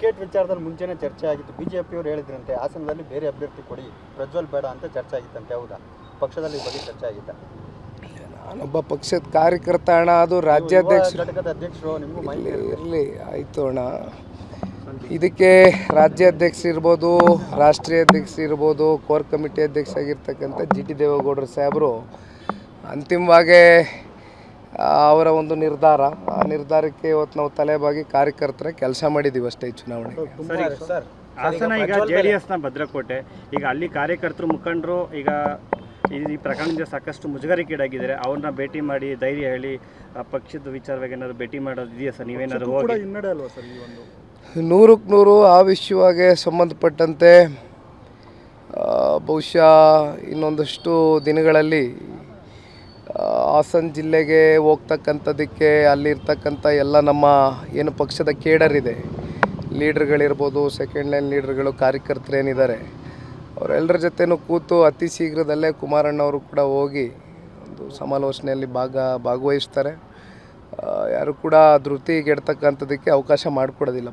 Ticket ವಿಚಾರದಲ್ಲಿ ಮುಂಚೆನೇ ಚರ್ಚೆ ಆಗಿತ್ತು. ಬಿಜೆಪಿಯವರು ಹೇಳಿದ್ರಂತೆ ಹಾಸನದಲ್ಲಿ ಬೇರೆ ಅಭ್ಯರ್ಥಿ ಕೊಡಿ, ಪ್ರಜ್ವಲ್ ಬೇಡ ಅಂತ ಚರ್ಚೆ ಆಗಿತ್ತಂತೆ. ಹೌದಾ? ಪಕ್ಷದಲ್ಲಿ ಬಗ್ಗೆ ಚರ್ಚೆ ಆಗಿತ್ತ? ನಾನೊಬ್ಬ ಪಕ್ಷದ ಕಾರ್ಯಕರ್ತ ಅಣ್ಣ, ಅದು ರಾಜ್ಯಾಧ್ಯಕ್ಷ ಘಟಕದ ಅಧ್ಯಕ್ಷರು, ನಿಮಗೂ ಮಾಹಿತಿ ಇರಲಿ, ಆಯಿತು ಅಣ್ಣ. ಇದಕ್ಕೆ ರಾಜ್ಯಾಧ್ಯಕ್ಷ ಇರ್ಬೋದು, ರಾಷ್ಟ್ರೀಯ ಅಧ್ಯಕ್ಷ ಇರ್ಬೋದು, ಕೋರ್ ಕಮಿಟಿ ಅಧ್ಯಕ್ಷ ಆಗಿರ್ತಕ್ಕಂಥ ಜಿ ಟಿ ದೇವೇಗೌಡರು ಸಾಹೇಬರು ಅಂತಿಮವಾಗಿ ಅವರ ಒಂದು ನಿರ್ಧಾರ, ಆ ನಿರ್ಧಾರಕ್ಕೆ ಇವತ್ತು ನಾವು ತಲೆಬಾಗಿ ಕಾರ್ಯಕರ್ತರ ಕೆಲಸ ಮಾಡಿದ್ದೀವಿ ಅಷ್ಟೇ. ಈ ಚುನಾವಣೆ ಹಾಸನ ಈಗ JDSನ ಭದ್ರಕೋಟೆ. ಈಗ ಅಲ್ಲಿ ಕಾರ್ಯಕರ್ತರು, ಮುಖಂಡರು ಈಗ ಈ ಪ್ರಕರಣದಿಂದ ಸಾಕಷ್ಟು ಮುಜುಗರಕ್ಕೀಡಾಗಿದ್ದಾರೆ. ಅವ್ರನ್ನ ಭೇಟಿ ಮಾಡಿ ಧೈರ್ಯ ಹೇಳಿ ಪಕ್ಷದ ವಿಚಾರವಾಗಿ ಏನಾದ್ರು ಭೇಟಿ ಮಾಡೋದು ಇದೆಯಾ ಸರ್? ನೀವೇನಾದ್ರು ಹೋಗಿ? ಹಿನ್ನಡೆ ಅಲ್ವಾ ಸರ್ ಈ ಒಂದು? 100ಕ್ಕೆ 100 ಆ ವಿಷಯವಾಗಿ ಸಂಬಂಧಪಟ್ಟಂತೆ ಬಹುಶಃ ಇನ್ನೊಂದಷ್ಟು ದಿನಗಳಲ್ಲಿ ಹಾಸನ ಜಿಲ್ಲೆಗೆ ಹೋಗ್ತಕ್ಕಂಥದ್ದಕ್ಕೆ ಅಲ್ಲಿರ್ತಕ್ಕಂಥ ಎಲ್ಲ ನಮ್ಮ ಏನು ಪಕ್ಷದ ಕೇಡರಿದೆ, ಲೀಡ್ರ್ಗಳಿರ್ಬೋದು, ಸೆಕೆಂಡ್ ಲೈನ್ ಲೀಡ್ರ್ಗಳು, ಕಾರ್ಯಕರ್ತರು ಏನಿದ್ದಾರೆ, ಅವರೆಲ್ಲರ ಜೊತೆನೂ ಕೂತು ಅತಿ ಶೀಘ್ರದಲ್ಲೇ ಕುಮಾರಣ್ಣವರು ಕೂಡ ಹೋಗಿ ಒಂದು ಸಮಾಲೋಚನೆಯಲ್ಲಿ ಭಾಗವಹಿಸ್ತಾರೆ. ಯಾರು ಕೂಡ ಧೃತಿಗೆಡ್ತಕ್ಕಂಥದ್ದಕ್ಕೆ ಅವಕಾಶ ಮಾಡಿಕೊಡೋದಿಲ್ಲ.